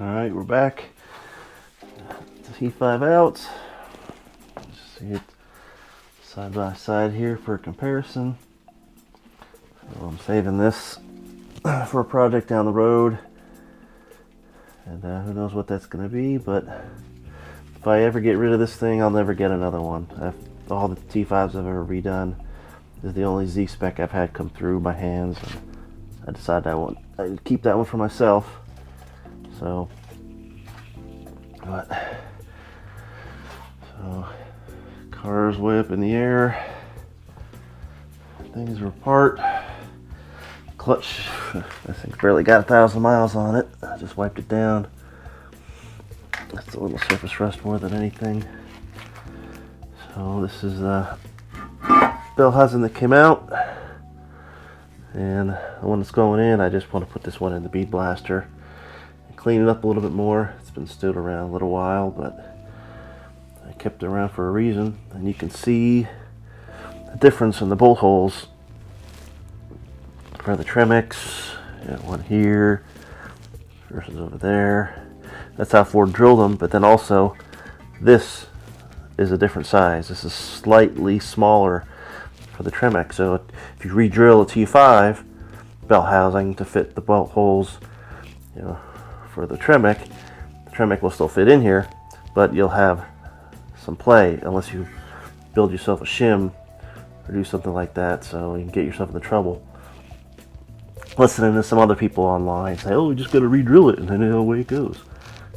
Alright, we're back. T5 out. Just see it side by side here for comparison. So I'm saving this for a project down the road. And who knows what that's going to be, but if I ever get rid of this thing, I'll never get another one. All the T5s I've ever redone, this is the only Z spec I've had come through my hands. And I decided I'd keep that one for myself. So, car's way up in the air. Things are apart. Clutch, this thing's barely got 1,000 miles on it. I just wiped it down. That's a little surface rust more than anything. So this is the bellhousing that came out, and the one that's going in, I just want to put this one in the bead blaster and clean it up a little bit more. It's been stood around a little while, but I kept it around for a reason, and you can see the difference in the bolt holes for the TREMEC. One here versus over there. That's how Ford drilled them, but then also this is a different size. This is slightly smaller for the TREMEC. So if you re-drill a T5 belt housing to fit the bolt holes, for the TREMEC will still fit in here, but you'll have some play unless you build yourself a shim or do something like that, so you can get yourself into trouble. Listening to some other people online say, oh, we just got to re-drill it and then away it goes.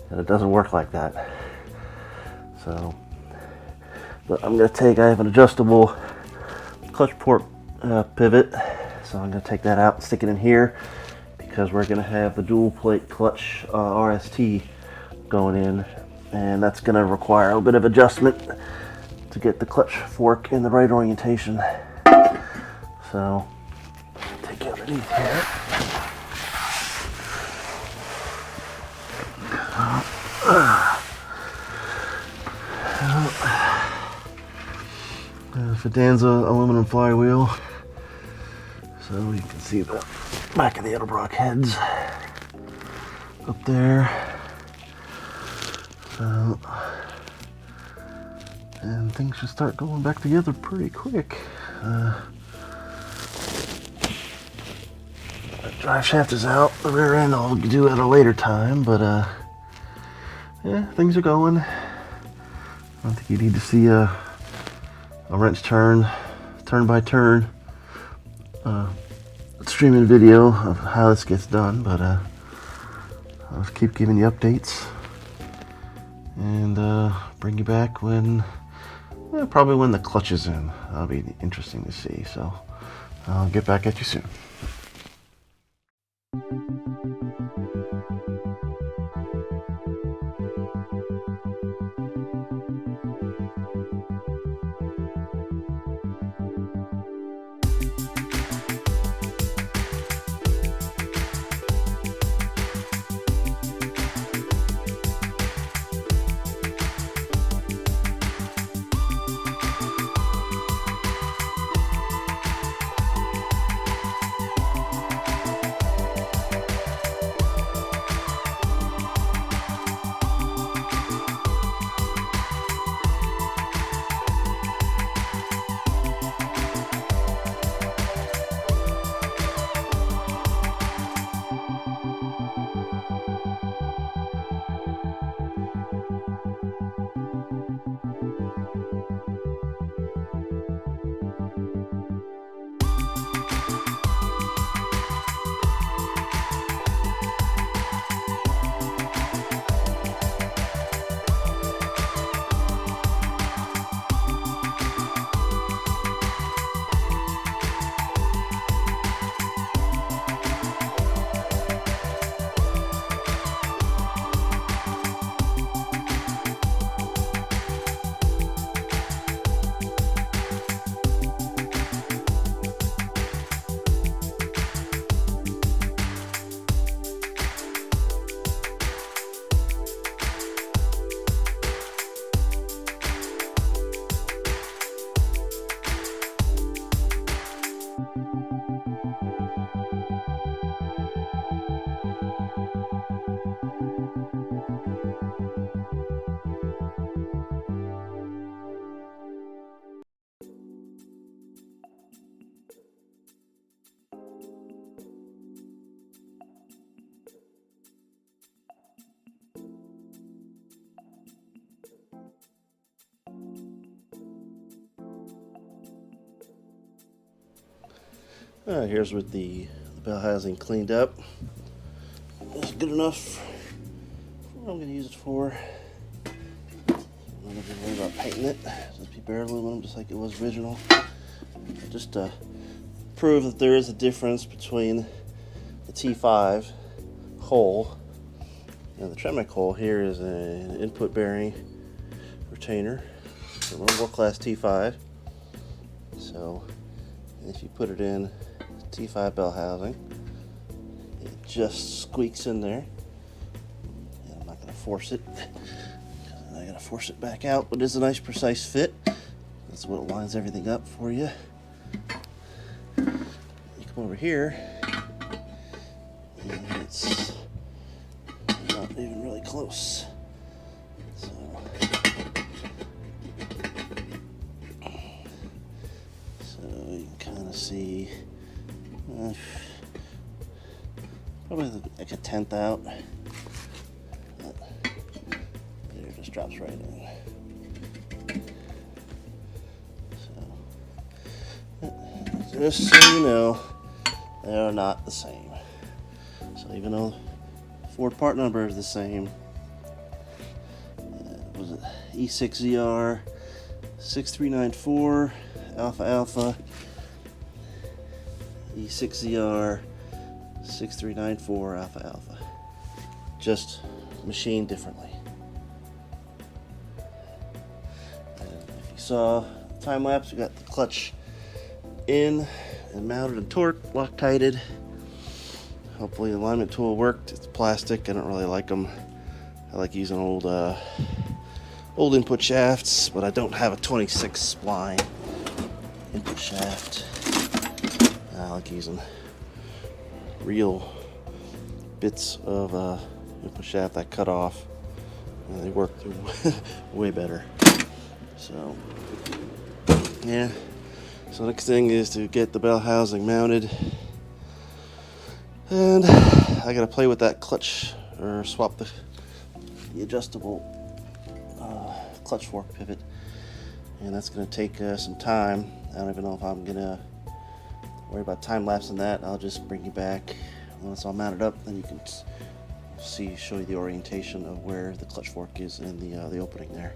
And it doesn't work like that. So, but I have an adjustable clutch port pivot, so I'm going to take that out and stick it in here because we're going to have the dual plate clutch RST going in, and that's going to require a little bit of adjustment to get the clutch fork in the right orientation. So, take it underneath here. Fidanza aluminum flywheel, so you can see the back of the Edelbrock heads up there. So, and things should start going back together pretty quick. The drive shaft is out, the rear end I'll do at a later time, but yeah, things are going. I don't think you need to see a wrench turn by turn streaming video of how this gets done, but I'll just keep giving you updates and bring you back when, probably when the clutch is in. That'll be interesting to see, so I'll get back at you soon. Alright, here's with the bell housing cleaned up. That's good enough for what I'm going to use it for. I'm not going to worry about painting it. Just be bare aluminum just like it was original. Just to prove that there is a difference between the T5 hole and the TREMEC hole. Here is an input bearing retainer. It's a little more class T5. So if you put it in T5 bell housing, it just squeaks in there. And I'm not going to force it. I got to force it back out, but it's a nice precise fit. That's what lines everything up for you. You come over here, and it's not even really close. So you can kind of see probably like a 1/10 out. There, it just drops right in. So just so you know, they are not the same. So even though Ford part number is the same, was it E6ZR 6394 Alpha Alpha, E6ZR 6394 Alpha Alpha, just machined differently. And if you saw time lapse, we got the clutch in and mounted and torqued, Loctited. Hopefully the alignment tool worked. It's plastic. I don't really like them. I like using old input shafts, but I don't have a 26 spline input shaft. I like using real bits of input shaft that cut off, and they work way better. So yeah, so next thing is to get the bell housing mounted, and I gotta play with that clutch, or swap the adjustable clutch fork pivot, and that's gonna take some time. I don't even know if I'm gonna worry about time lapsing that. I'll just bring you back when it's all mounted up, then you can show you the orientation of where the clutch fork is in the opening there.